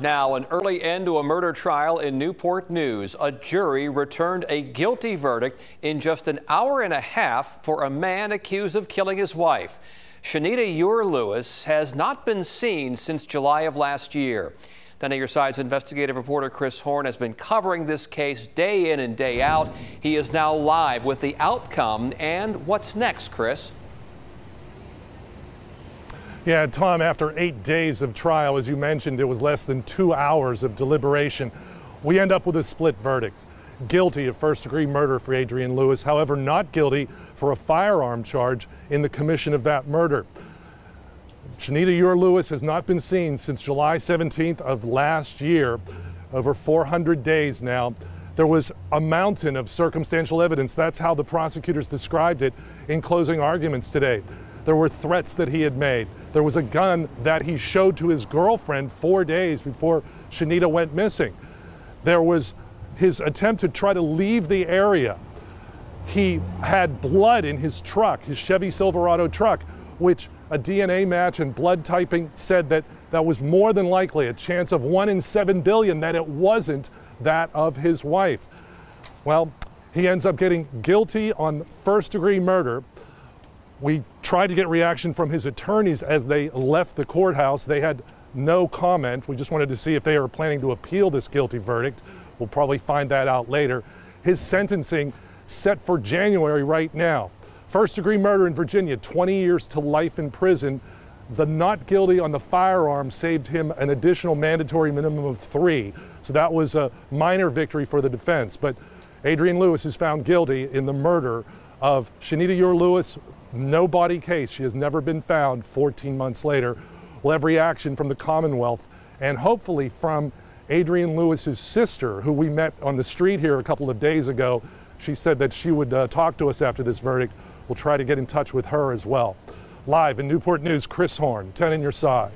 Now, an early end to a murder trial in Newport News. A jury returned a guilty verdict in just an hour and a half for a man accused of killing his wife. Shanita Eure-Lewis has not been seen since July of last year. 10 on your side's investigative reporter Chris Horn has been covering this case day in and day out. He is now live with the outcome and what's next, Chris. Yeah, Tom, after 8 days of trial, as you mentioned, it was less than 2 hours of deliberation. We end up with a split verdict. Guilty of first-degree murder for Adrian Lewis, however, not guilty for a firearm charge in the commission of that murder. Shanita Eure-Lewis has not been seen since July 17th of last year, over 400 days now. There was a mountain of circumstantial evidence. That's how the prosecutors described it in closing arguments today. There were threats that he had made. There was a gun that he showed to his girlfriend 4 days before Shanita went missing. There was his attempt to try to leave the area. He had blood in his truck, his Chevy Silverado truck, which a DNA match and blood typing said that that was more than likely a chance of 1 in 7 billion that it wasn't that of his wife. Well, he ends up getting guilty on first-degree murder. We tried to get reaction from his attorneys as they left the courthouse. They had no comment. We just wanted to see if they were planning to appeal this guilty verdict. We'll probably find that out later. His sentencing set for January right now. First-degree murder in Virginia, 20 years to life in prison. The not guilty on the firearm saved him an additional mandatory minimum of 3. So that was a minor victory for the defense. But Adrian Lewis is found guilty in the murder of Shanita Eure-Lewis. No body case. She has never been found 14 months later. We'll have reaction from the Commonwealth and hopefully from Adrian Lewis's sister, who we met on the street here a couple of days ago. She said that she would talk to us after this verdict. We'll try to get in touch with her as well. Live in Newport News, Chris Horn, 10 on your side.